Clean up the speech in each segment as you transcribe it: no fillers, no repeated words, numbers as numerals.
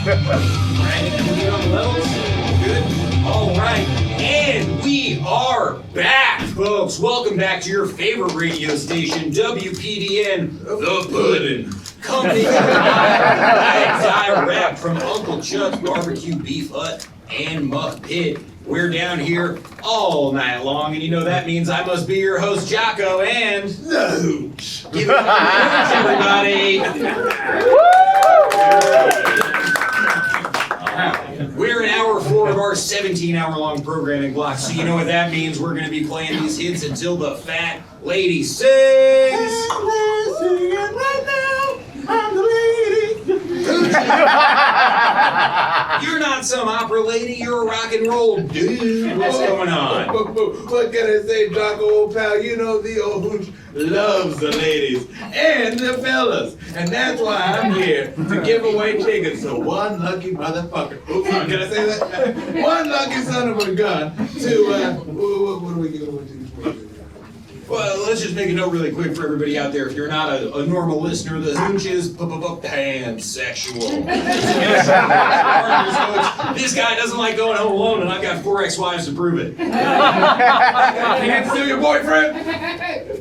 Right, we on the levels? Good. All right, and we are back, folks. Welcome back to your favorite radio station, WPDN, The Puddin'. Company direct from Uncle Chuck's Barbecue Beef Hut and Muff Pit. We're down here all night long, and you know that means I must be your host, Jocko, and the Hooch. Give it up, everybody. We're in hour 4 of our 17-hour-long programming block, so you know what that means. We're going to be playing these hits until the fat lady sings. I'm singing right now. I'm the lady. You're not some opera lady. You're a rock and roll dude. What's going on? What can I say, Jocko, old pal? You know the old hooch loves the ladies and the fellas. And that's why I'm here to give away tickets to one lucky motherfucker. Oops, can I say that? One lucky son of a gun to, what do we give away tickets for? Well, let's just make a note really quick for everybody out there. If you're not a normal listener, the hooch is pansexual. This guy doesn't like going home alone, and I've got 4 ex-wives to prove it. Can't steal your boyfriend?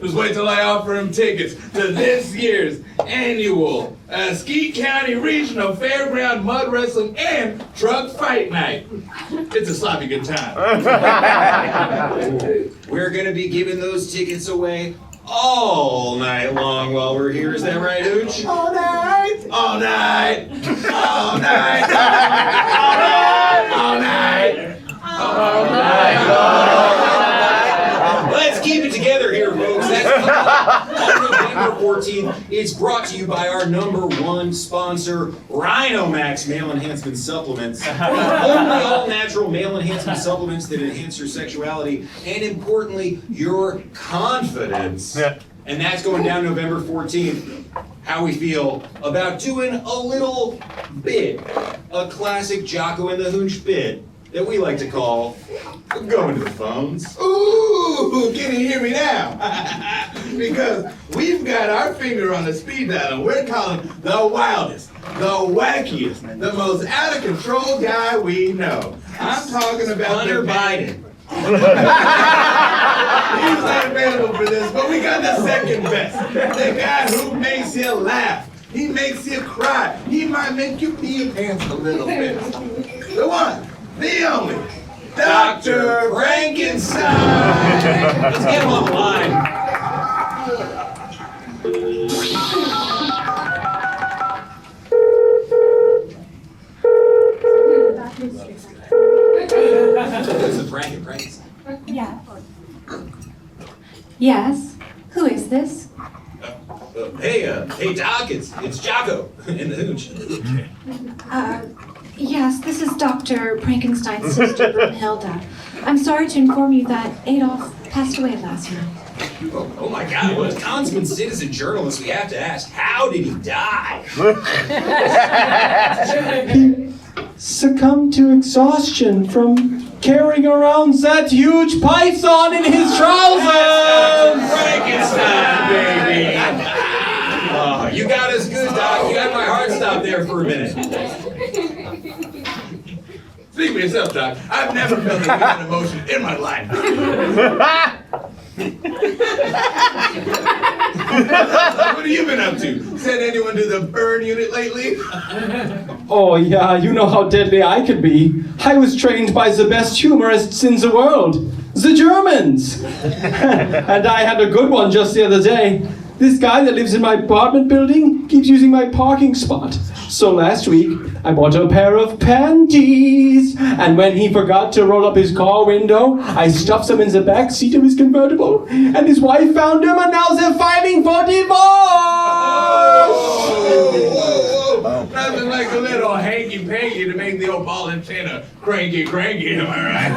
Just wait till I offer him tickets to this year's annual Skeet County Regional Fairground Mud Wrestling and Truck Fight Night. It's a sloppy good time. We're going to be giving those tickets away all night long while we're here. Is that right, Hooch? All night, all night, all night, all night, all night, all night. Let's keep it together here, folks. That's on November 14th. It's brought to you by our #1 sponsor, Rhinomax Male Enhancement Supplements. Only all-natural male enhancement supplements that enhance your sexuality and, importantly, your confidence. And that's going down November 14th. How we feel about doing a little bit, a classic Jocko and the Hooch bit that we like to call Going to the Phones. Ooh, can you hear me now? Because we've got our finger on the speed dial and we're calling the wildest, the wackiest, the most out of control guy we know. I'm talking about Hunter Biden. He's not available for this, but we got the second best. The guy who makes you laugh. He makes you cry. He might make you pee your pants a little bit. The one, the only, Dr. Frankenstein. Let's get him on the line. This is Frankenstein. Yeah. Yes. Who is this? Hey, Doc, it's Jocko and the Hooch. Yes, this is Dr. Frankenstein's sister, Brunhilde. I'm sorry to inform you that Adolf passed away last night. Oh my God, what a consummate citizen journalist, we have to ask, how did he die? He succumbed to exhaustion from carrying around that huge python in his trousers! Frankenstein, baby! Oh, you got us good, Doc. You got my heart stopped there for a minute. Speak for yourself, Doc. I've never felt that kind of emotion in my life. What have you been up to? Sent anyone to the burn unit lately? Oh yeah, you know how deadly I can be. I was trained by the best humorists in the world, the Germans. And I had a good one just the other day. This guy that lives in my apartment building keeps using my parking spot. So last week, I bought a pair of panties. And when he forgot to roll up his car window, I stuffed them in the back seat of his convertible. And his wife found them, and now they're filing for divorce! Nothing like a little hanky-panky to make the old ball and chain cranky, am I right?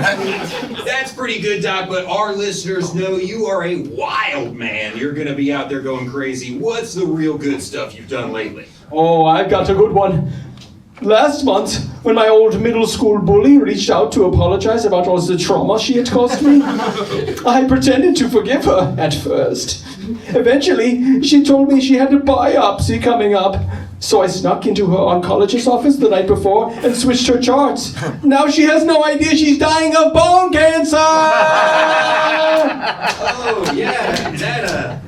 That's pretty good, Doc, but our listeners know you are a wild man. You're gonna be out there going crazy. What's the real good stuff you've done lately? Oh, I've got a good one. Last month, when my old middle school bully reached out to apologize about all the trauma she had caused me, I pretended to forgive her at first. Eventually, she told me she had a biopsy coming up. So I snuck into her oncologist's office the night before and switched her charts. Now she has no idea she's dying of bone cancer! Oh, yeah, that,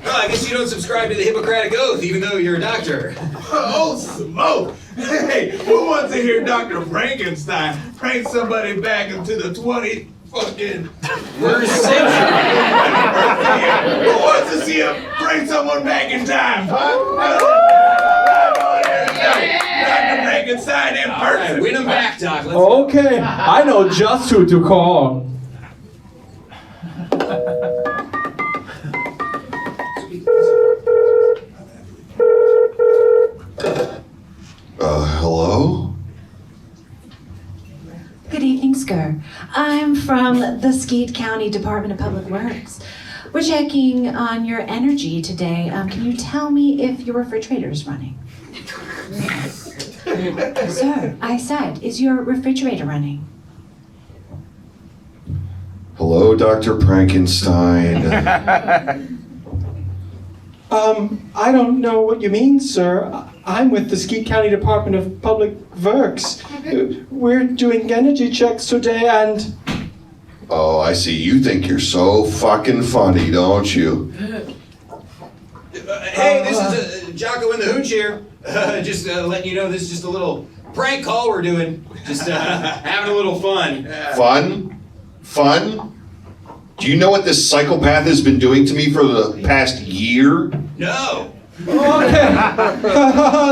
Well, I guess you don't subscribe to the Hippocratic Oath, even though you're a doctor. Oh, smoke! Hey, who wants to hear Dr. Frankenstein prank somebody back into the 20 fucking First century. Who wants to see him bring someone back in time? Huh? Dr. Frankenstein in All right, person. win him back, Doc. Let's go. Okay, I know just who to call. Hello? Good evening, Skur. I'm from the Skeet County Department of Public Works. We're checking on your energy today. Can you tell me if your refrigerator's running? Sir, I said, is your refrigerator running? Hello, Dr. Frankenstein. I don't know what you mean, sir. I'm with the Skeet County Department of Public Works. We're doing energy checks today and... Oh, I see. You think you're so fucking funny, don't you? Hey, this is Jocko in the Hooch here. Just letting you know this is just a little prank call we're doing. Just having a little fun. Fun? Fun? Do you know what this psychopath has been doing to me for the past year? No. Okay.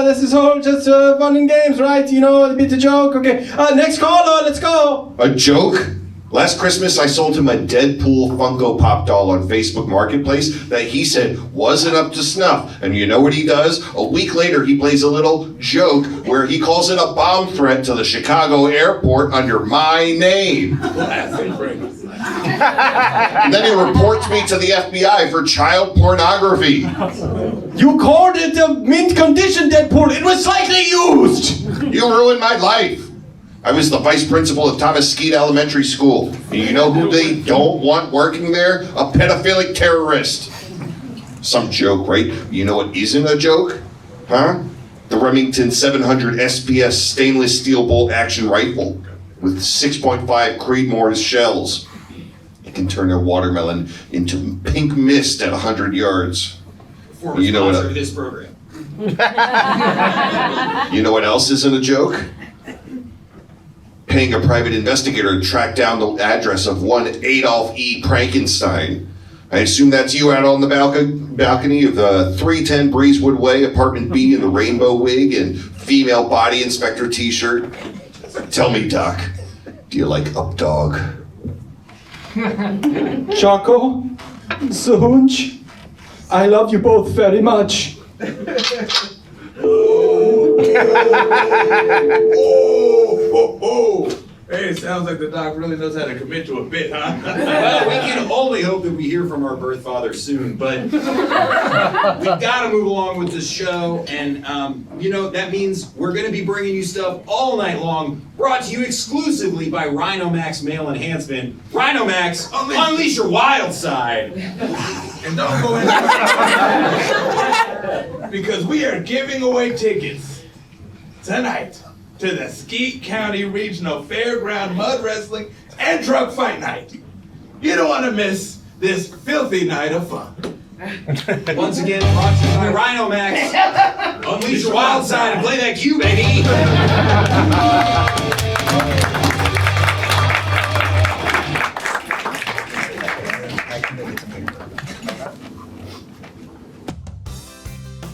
This is all just fun and games, right? You know, a bit of joke. Okay. Next caller, let's go. A joke? Last Christmas, I sold him a Deadpool Funko Pop doll on Facebook Marketplace that he said wasn't up to snuff. And you know what he does? A week later, he plays a little joke where he calls it a bomb threat to the Chicago airport under my name. And then he reports me to the FBI for child pornography. You called it a mint condition Deadpool. It was slightly used. You ruined my life. I was the vice principal of Thomas Skeet Elementary School. And you know who they don't want working there? A pedophilic terrorist. Some joke, right? You know what isn't a joke? Huh? The Remington 700 SPS stainless steel bolt action rifle with 6.5 Creedmoor shells. It can turn a watermelon into pink mist at 100 yards. Former You know what sponsor I- of this program. You know what else isn't a joke? Paying a private investigator to track down the address of one Adolf E. Frankenstein. I assume that's you out on the balcony of the 310 Breezewood Way, apartment B in the rainbow wig and female body inspector t-shirt. Tell me, Doc, do you like Updog? Jocko, Zahunch, I love you both very much. Oh. Hey, sounds like the doc really knows how to commit to a bit, huh? Well, we can only hope that we hear from our birth father soon, but we've got to move along with this show, and that means we're going to be bringing you stuff all night long, brought to you exclusively by Rhinomax Male Enhancement. Rhinomax, unleash your wild side. And don't go in because we are giving away tickets tonight to the Skeet County Regional Fairground Mud Wrestling and Truck Fight Night. You don't want to miss this filthy night of fun. Once again, brought to you by Rhinomax. Unleash your wild side and play that cue, baby.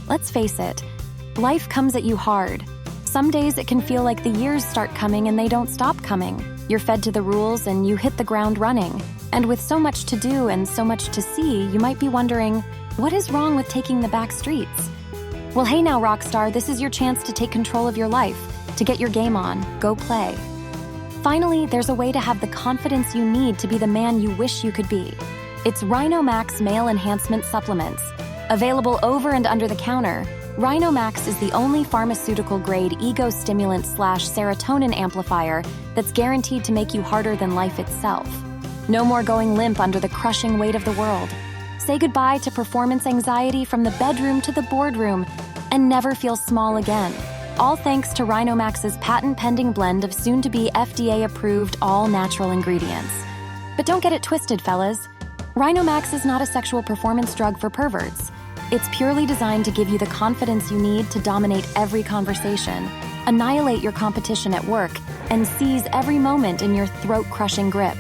Let's face it, life comes at you hard. Some days it can feel like the years start coming and they don't stop coming. You're fed to the rules and you hit the ground running. And with so much to do and so much to see, you might be wondering, what is wrong with taking the back streets? Well, hey now, Rockstar, this is your chance to take control of your life, to get your game on, go play. Finally, there's a way to have the confidence you need to be the man you wish you could be. It's Rhinomax Male Enhancement Supplements. Available over and under the counter, Rhinomax is the only pharmaceutical-grade ego-stimulant/serotonin amplifier that's guaranteed to make you harder than life itself. No more going limp under the crushing weight of the world. Say goodbye to performance anxiety from the bedroom to the boardroom, and never feel small again. All thanks to Rhinomax's patent-pending blend of soon-to-be FDA-approved all-natural ingredients. But don't get it twisted, fellas. Rhinomax is not a sexual performance drug for perverts. It's purely designed to give you the confidence you need to dominate every conversation, annihilate your competition at work, and seize every moment in your throat-crushing grip.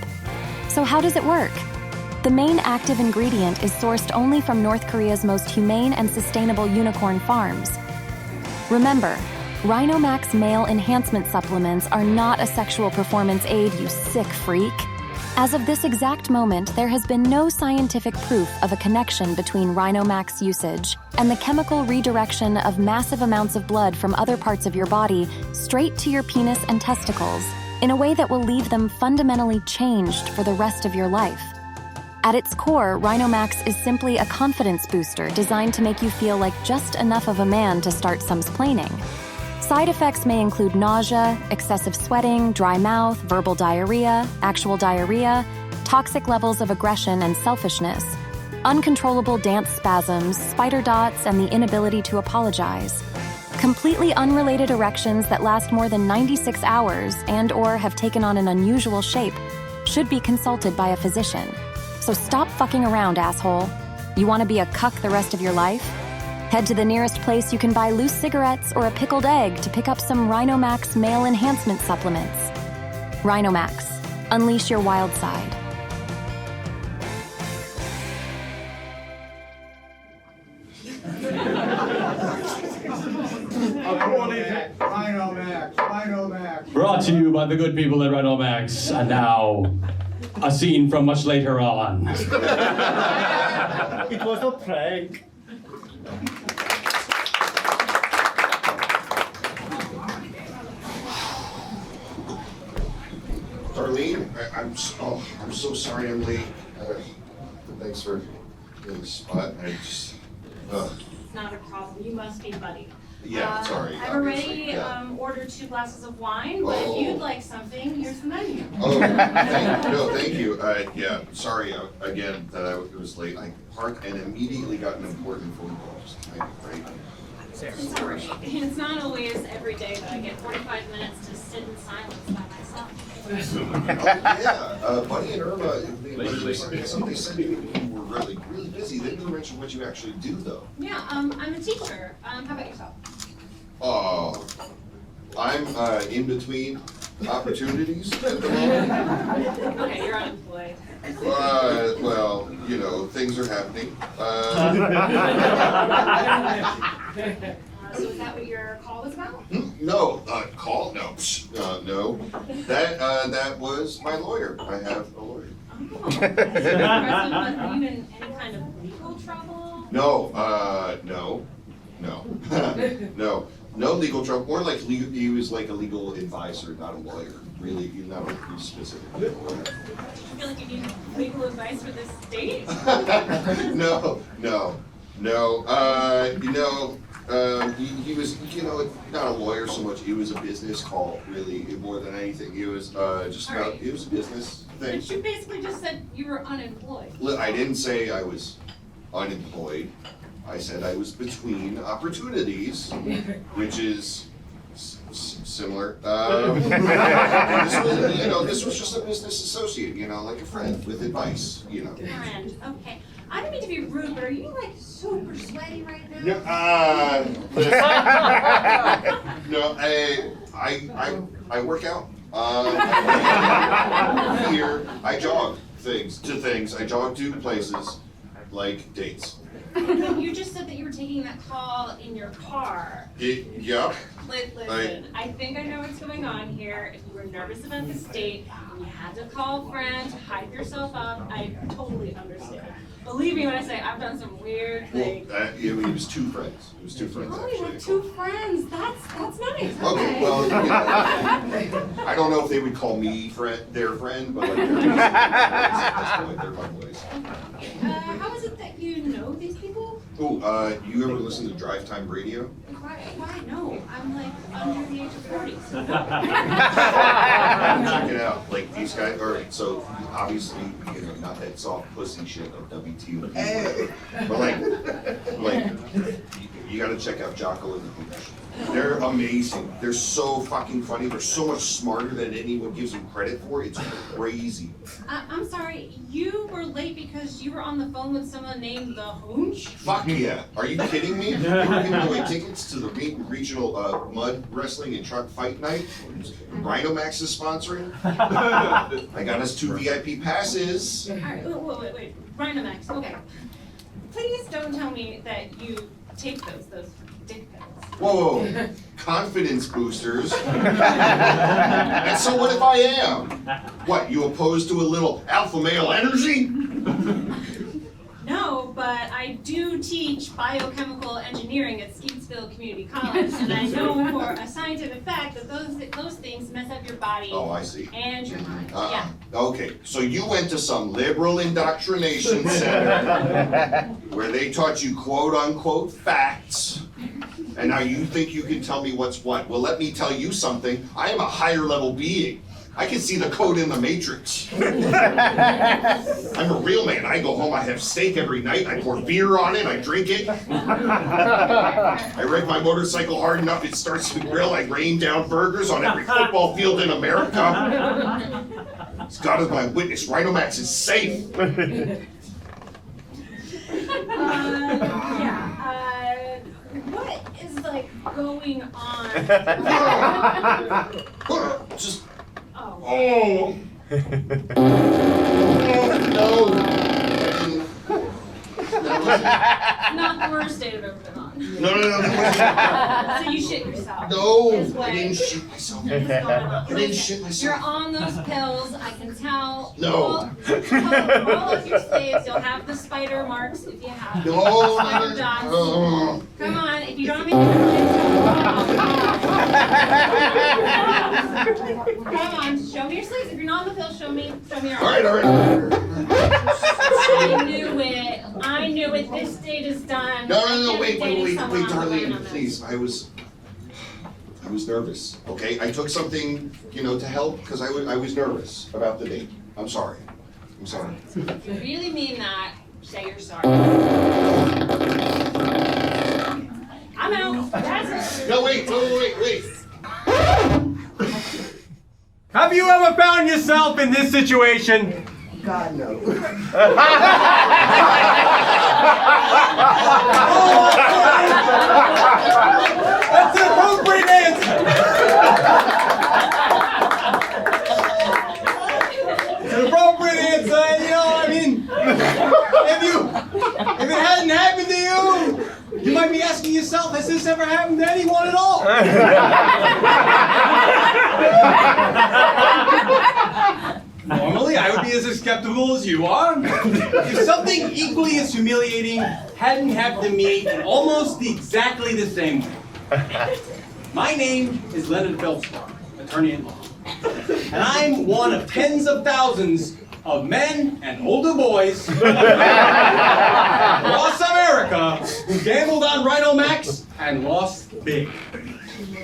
So how does it work? The main active ingredient is sourced only from North Korea's most humane and sustainable unicorn farms. Remember, Rhinomax male enhancement supplements are not a sexual performance aid, you sick freak. As of this exact moment, there has been no scientific proof of a connection between Rhinomax usage and the chemical redirection of massive amounts of blood from other parts of your body straight to your penis and testicles in a way that will leave them fundamentally changed for the rest of your life. At its core, Rhinomax is simply a confidence booster designed to make you feel like just enough of a man to start sumsplaining. Side effects may include nausea, excessive sweating, dry mouth, verbal diarrhea, actual diarrhea, toxic levels of aggression and selfishness, uncontrollable dance spasms, spider dots, and the inability to apologize. Completely unrelated erections that last more than 96 hours and/or have taken on an unusual shape should be consulted by a physician. So stop fucking around, asshole. You want to be a cuck the rest of your life? Head to the nearest place you can buy loose cigarettes or a pickled egg to pick up some Rhinomax male enhancement supplements. Rhinomax. Unleash your wild side. Brought to you by the good people at Rhinomax. And now, a scene from much later on. It was a prank. Darlene, I'm so sorry I'm late. Thanks for getting the spot. It's not a problem. You must be Buddy. Yeah, sorry. I've already ordered 2 glasses of wine, but if you'd like something, here's the menu. Oh, thank you. Yeah, sorry again that I was late. I parked and immediately got an important phone call. Right? It's all right. It's not always every day that I get 45 minutes to sit in silence by myself. Yeah, Buddy and Irma, they said you were really busy. They didn't mention what you actually do, though. Yeah, I'm a teacher. How about yourself? Oh, I'm in between opportunities at the moment. Okay, you're unemployed. Well, you know, things are happening. So is that what your call was about? No, call? No, no. That was my lawyer. I have a lawyer. Oh, that's impressive. But are you in any kind of legal trouble? No, no legal trouble. More like he was like a legal advisor, not a lawyer. Really, not a specific lawyer. I feel like you need legal advice for this date. No. He was, not a lawyer so much. It was a business call, really, more than anything. It was just about, it was a business thing. But you basically just said you were unemployed. I didn't say I was unemployed. I said I was between opportunities, which is similar. This was just a business associate, like a friend with advice, Friend, okay. I don't mean to be rude, but are you like super sweaty right now? No, I work out. Here, I jog to things. I jog to places like dates. You just said that you were taking that call in your car. Yeah. Listen, I think I know what's going on here. If you were nervous about this date and you had to call a friend to hype yourself up, I totally understand. Believe me when I say I've done some weird things. It was 2 friends. It was 2 friends, Oh, you actually. have 2 friends. That's nice. Okay, well, I don't know if they would call me their friend, but like, they're my boys. How is it that you know these people? Oh, you ever listen to Drive Time Radio? Why? No, I'm like under the age of 40. So. Check it out. Like these guys are so obviously, not that soft pussy shit of WTO. But like You gotta check out Jocko and the Hooch. They're amazing. They're so fucking funny. They're so much smarter than anyone gives them credit for. It's crazy. I'm sorry, you were late because you were on the phone with someone named the Hoonch? Fuck yeah. Are you kidding me? They were giving away tickets to the regional mud wrestling and truck fight night. Rhino Max is sponsoring. I got us 2 VIP passes. All right, wait. Rhinomax, okay. Please don't tell me that you take those dick pills. Whoa, confidence boosters. And so what if I am? What, you opposed to a little alpha male energy? No, but I do teach biochemical engineering at Skeetsville Community College, and I know for a scientific fact that those things mess up your body Oh, I see. and your mind. Yeah. Okay, so you went to some liberal indoctrination center where they taught you quote unquote facts. And now you think you can tell me what's what? Well, let me tell you something. I am a higher level being. I can see the code in the matrix. I'm a real man. I go home, I have steak every night, I pour beer on it, I drink it. I ride my motorcycle hard enough, it starts to grill, I rain down burgers on every football field in America. God is my witness, Rhino Max is safe. What is like going on? Just, Oh. oh. No. Not the worst date I've ever been on. No. So you shit yourself. No, This I way. didn't shoot myself. This is going on. I didn't shit myself. You're on those pills, I can tell. No. All of your staves, you'll have the spider marks if you have them. No, Spider dots. no. Come on, if you don't have any come on, show me your sleeves. If you're not on the pill, show me your All right. I knew it. This date is done. No, I can't be wait, dating someone on the Darlene, random. please. I was nervous. Okay, I took something, to help because I was nervous about the date. I'm sorry. If you really mean that, say you're sorry. I'm out. That's it. No, wait. Have you ever found yourself in this situation? God, no. That's an appropriate answer. It's an appropriate answer, if it hadn't happened to you might be asking yourself, has this ever happened to anyone at all? Normally, I would be as skeptical as you are. If something equally as humiliating hadn't happened to me in almost exactly the same way. My name is Leonard Feldspar, attorney at law. And I'm one of tens of thousands of men and older boys across America who gambled on Rhino Max and lost big.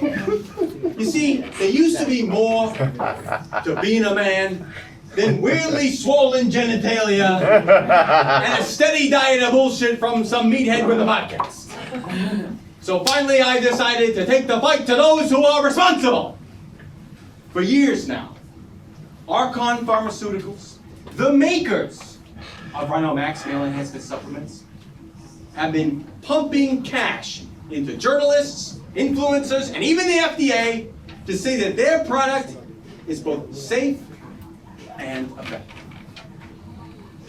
You see, there used to be more to being a man than weirdly swollen genitalia and a steady diet of bullshit from some meathead with a podcast. So finally I decided to take the fight to those who are responsible. For years now, Archon Pharmaceuticals, the makers of Rhino Max male enhancement supplements, have been pumping cash into journalists, influencers, and even the FDA to say that their product is both safe and effective.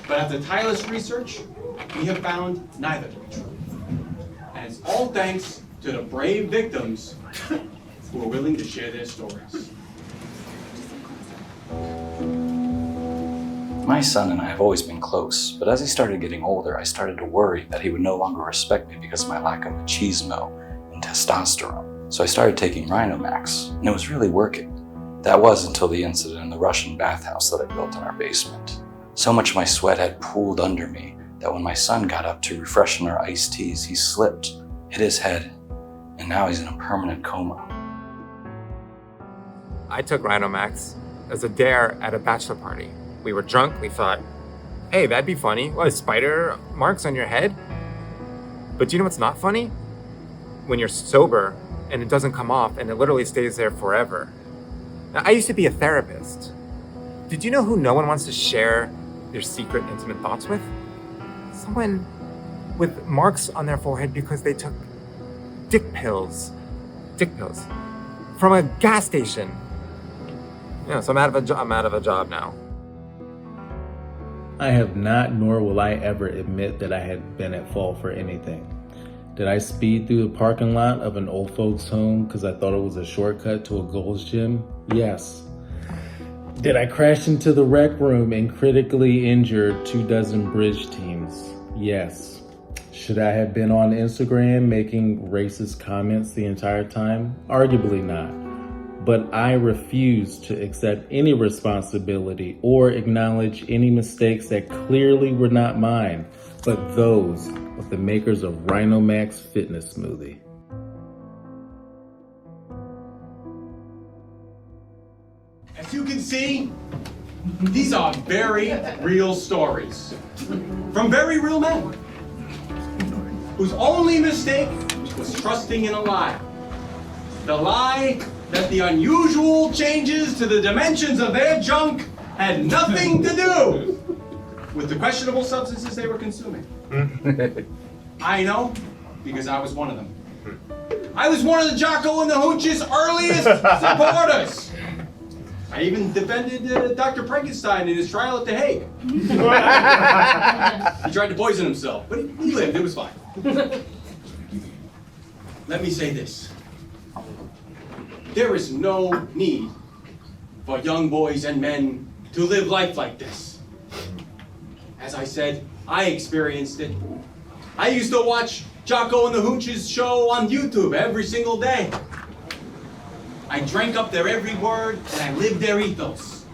But after tireless research, we have found neither to be true. And it's all thanks to the brave victims who are willing to share their stories. My son and I have always been close, but as he started getting older, I started to worry that he would no longer respect me because of my lack of machismo and testosterone. So I started taking Rhino Max, and it was really working. That was until the incident in the Russian bathhouse that I built in our basement. So much of my sweat had pooled under me that when my son got up to refreshen our iced teas, he slipped, hit his head, and now he's in a permanent coma. I took Rhino Max as a dare at a bachelor party. We were drunk, we thought, hey, that'd be funny. What, spider marks on your head? But do you know what's not funny? when you're sober and it doesn't come off and it literally stays there forever. Now, I used to be a therapist. Did you know who no one wants to share their secret, intimate thoughts with? Someone with marks on their forehead because they took dick pills from a gas station. So I'm out of a job now. I have not, nor will I ever admit that I had been at fault for anything. Did I speed through the parking lot of an old folks' home because I thought it was a shortcut to a Gold's Gym? Yes. Did I crash into the rec room and critically injure 24 bridge teams? Yes. Should I have been on Instagram making racist comments the entire time? Arguably not. But I refuse to accept any responsibility or acknowledge any mistakes that clearly were not mine, but those of the makers of Rhino Max Fitness Smoothie. As you can see, these are very real stories from very real men whose only mistake was trusting in a lie. The lie that the unusual changes to the dimensions of their junk had nothing to do with the questionable substances they were consuming. I know, because I was one of them. I was one of the Jocko and the Hooch's earliest supporters. I even defended Dr. Frankenstein in his trial at The Hague. He tried to poison himself, but he lived, it was fine. Let me say this. There is no need for young boys and men to live life like this. As I said, I experienced it. I used to watch Jocko and the Hooch's show on YouTube every single day. I drank up their every word and I lived their ethos.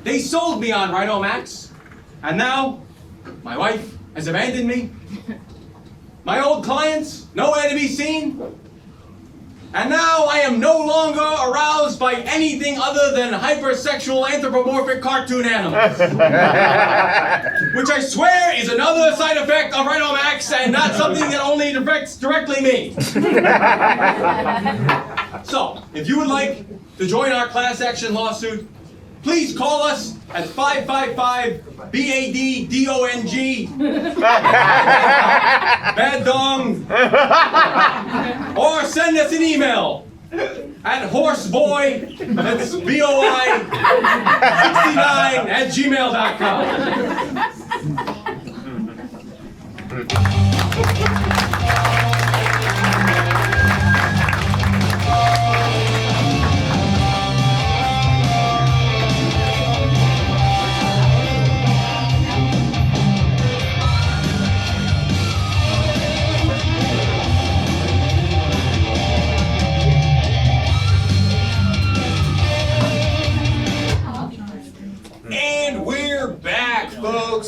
They sold me on Rhino Max, and now my wife has abandoned me. My old clients, nowhere to be seen. And now I am no longer aroused by anything other than hypersexual anthropomorphic cartoon animals. Which I swear is another side effect of Rhino Max and not something that only affects directly me. So, if you would like to join our class action lawsuit, please call us at 555-BADDONG. Bad Dong. Or send us an email at horseboy, that's BOI 69 @gmail.com.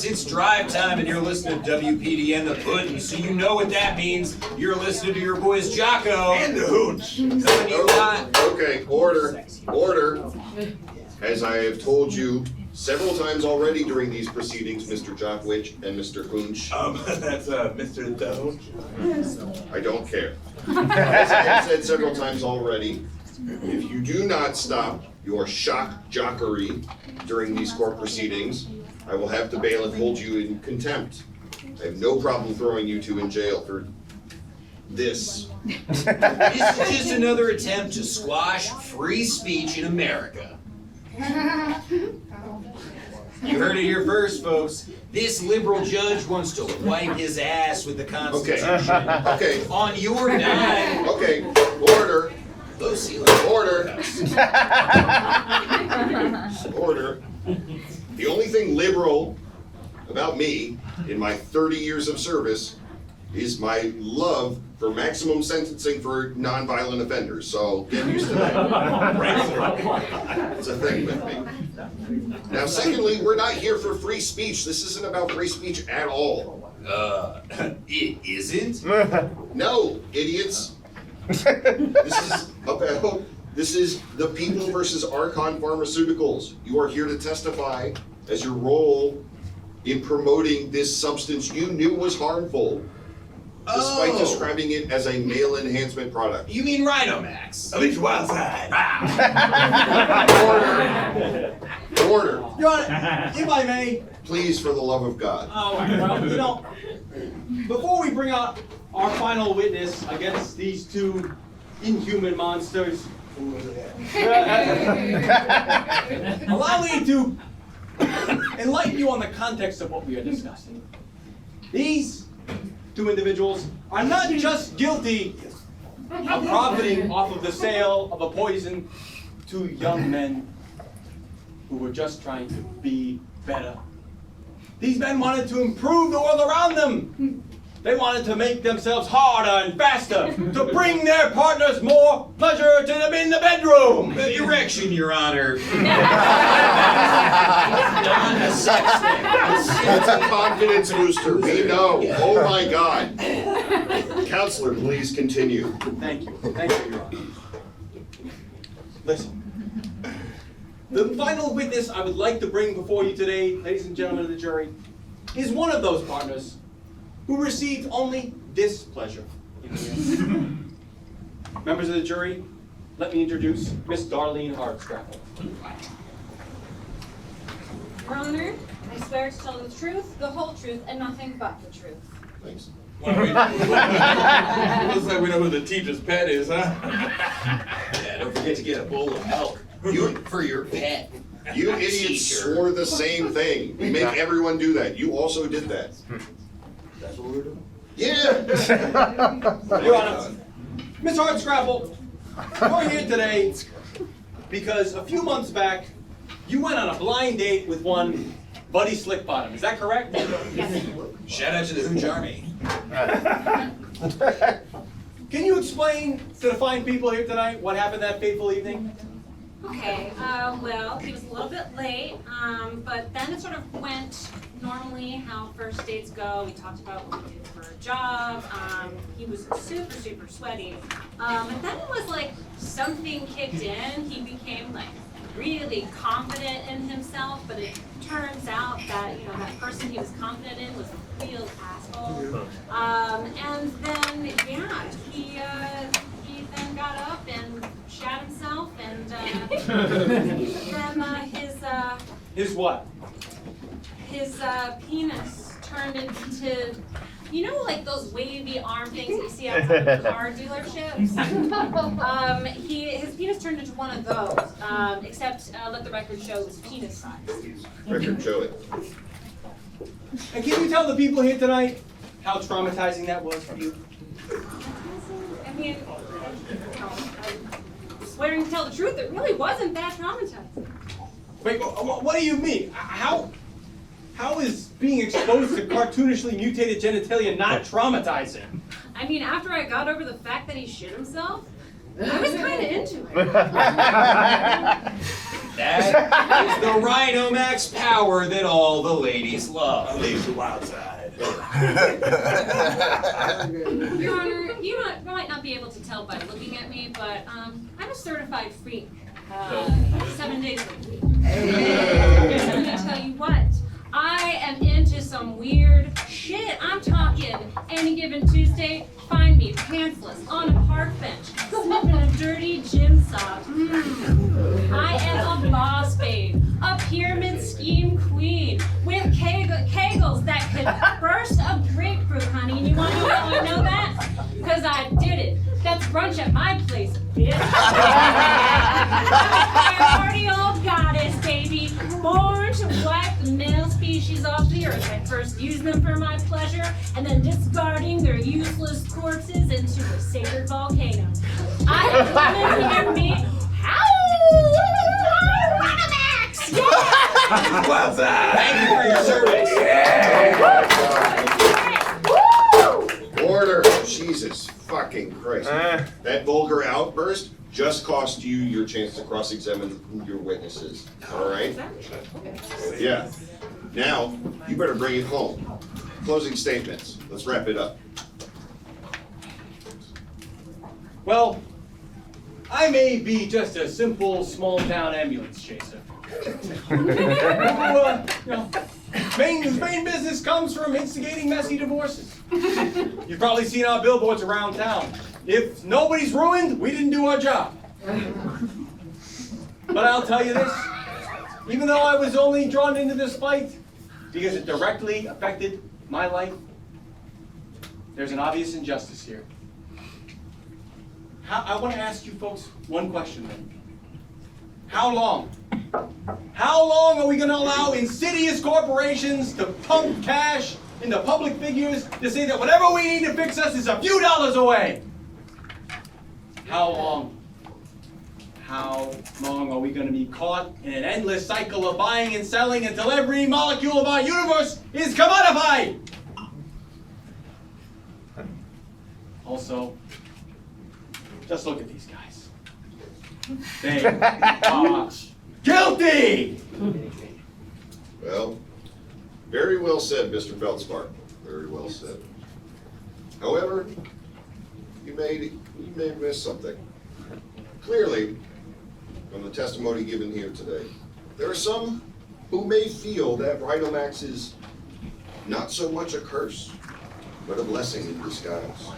It's drive time and you're listening to WPDN The Puddin', so you know what that means. You're listening to your boys Jocko And the Hooch. Coming you live. Okay, order. As I have told you several times already during these proceedings, Mr. Jockwitch and Mr. Hoonch. That's Mr. The Hooch. I don't care. As I have said several times already, if you do not stop your shock jockery during these court proceedings, I will have to bail and hold you in contempt. I have no problem throwing you two in jail for this. This is just another attempt to squash free speech in America. You heard it here first, folks. This liberal judge wants to wipe his ass with the Constitution. Okay. On your dime. Okay, order. Low ceiling. Order. Order. The only thing liberal about me in my 30 years of service is my love for maximum sentencing for nonviolent offenders. So get used to that. Right? It's a thing with me. Now, secondly, we're not here for free speech. This isn't about free speech at all. It isn't? No, idiots. This is the People versus Archon Pharmaceuticals. You are here to testify as your role in promoting this substance you knew was harmful. despite Oh. describing it as a male enhancement product. You mean Rhinomax? Alicia Wildside. Order. Your Honor, if I may. Please, for the love of God. All right, well, you know, before we bring out our final witness against these two inhuman monsters, allow me to enlighten you on the context of what we are discussing. These two individuals are not just guilty of profiting off of the sale of a poison to young men who were just trying to be better. These men wanted to improve the world around them. They wanted to make themselves harder and faster, to bring their partners more pleasure to them in the bedroom. Erection, Your Honor. It's a confidence booster. We know. Oh my God. Counselor, please continue. Thank you. Thank you, Your Honor. Listen. The final witness I would like to bring before you today, ladies and gentlemen of the jury, is one of those partners who received only this pleasure in the end. Members of the jury, let me introduce Miss Darlene Hardscrabble. Your Honor, I swear to tell the truth, the whole truth, and nothing but the truth. Thanks. Looks like we know who the teacher's pet is, huh? Yeah, don't forget to get a bowl of milk for your pet. You idiots swore the same thing. We make everyone do that. You also did that. That's what we're doing. Yeah. Your Honor, Miss Hardscrabble, you're here today because a few months back, you went on a blind date with one Buddy Slickbottom. Is that correct? Yes. Shout out to the Hooch Army. Can you explain to the fine people here tonight what happened that fateful evening? Okay, well, he was a little bit late, but then it sort of went normally how first dates go. We talked about what we did for a job. He was super, super sweaty. And then it was like something kicked in. He became like really confident in himself, but it turns out that, you know, that person he was confident in was a real asshole. And then, yeah, he then got up and shat himself, and then His what? his penis turned into, you know, like those wavy arm things that you see outside of car dealerships? His penis turned into one of those, except let the record show it was penis size. Record, show it. And can you tell the people here tonight how traumatizing that was for you? I mean, I'm swearing to tell the truth, it really wasn't that traumatizing. Wait, what do you mean? How is being exposed to cartoonishly mutated genitalia not traumatizing? I mean, after I got over the fact that he shit himself, I was kind of into it. That is the Rhinomax power that all the ladies love. Alicia Wildside. Your Honor, you might not be able to tell by looking at me, but I'm a certified freak. 7 days a week. Let me tell you what, I am into some weird shit. I'm talking any given Tuesday, find me pantsless on a park bench, smoking a dirty gym sock. I am a boss babe, a pyramid scheme queen with kegels that could burst a grapefruit, honey. And you want to know how I know that? Because I did it. That's brunch at my place, bitch. Priority old goddess, baby. Born to wipe the male species off the earth. I first used them for my pleasure, and then discarding their useless corpses into a sacred volcano. I have women hear me. Rhinomax! Yeah! Wildside. Thank you for your service. Order. Jesus fucking Christ. That vulgar outburst just cost you your chance to cross-examine your witnesses. All right? Yeah. Now, you better bring it home. Closing statements. Let's wrap it up. Well, I may be just a simple small-town ambulance chaser. Who, whose main business comes from instigating messy divorces. You've probably seen our billboards around town. If nobody's ruined, we didn't do our job. But I'll tell you this, even though I was only drawn into this fight because it directly affected my life, there's an obvious injustice here. I want to ask you folks one question then. How long? How long are we going to allow insidious corporations to pump cash into public figures to say that whatever we need to fix us is a few dollars away? How long? How long are we going to be caught in an endless cycle of buying and selling until every molecule of our universe is commodified? Also, just look at these guys. They are guilty! Well, very well said, Mr. Feldspar. Very well said. However, you may miss something. Clearly, from the testimony given here today, there are some who may feel that Rhinomax is not so much a curse, but a blessing in disguise.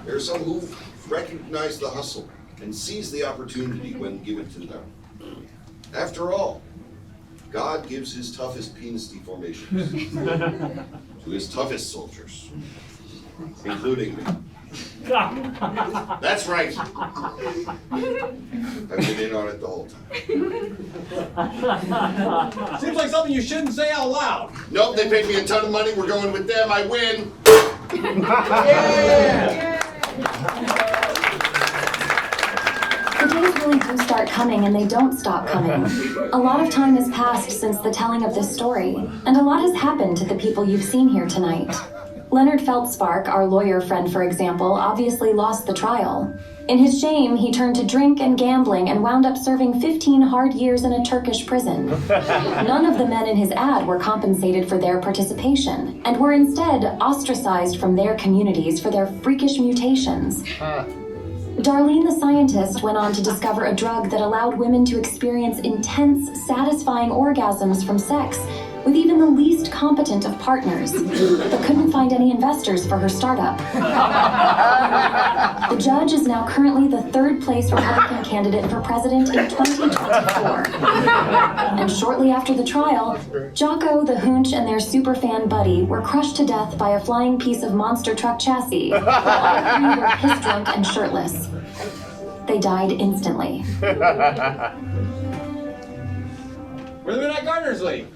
There are some who recognize the hustle and seize the opportunity when given to them. After all, God gives his toughest penis deformations to his toughest soldiers, including me. That's right. I've been in on it the whole time. Seems like something you shouldn't say out loud. Nope, they paid me a ton of money. We're going with them. I win. Yeah! The days really do start coming and they don't stop coming. A lot of time has passed since the telling of this story, and a lot has happened to the people you've seen here tonight. Leonard Feldspark, our lawyer friend for example, obviously lost the trial. In his shame, he turned to drink and gambling and wound up serving 15 hard years in a Turkish prison. None of the men in his ad were compensated for their participation, and were instead ostracized from their communities for their freakish mutations. Darlene the scientist went on to discover a drug that allowed women to experience intense, satisfying orgasms from sex with even the least competent of partners, but couldn't find any investors for her startup. The judge is now currently the third-place Republican candidate for president in 2024. And shortly after the trial, Jocko, the Hoonch, and their superfan buddy were crushed to death by a flying piece of monster truck chassis, while all three were piss-drunk and shirtless. They died instantly. We're the Midnight Gardeners League.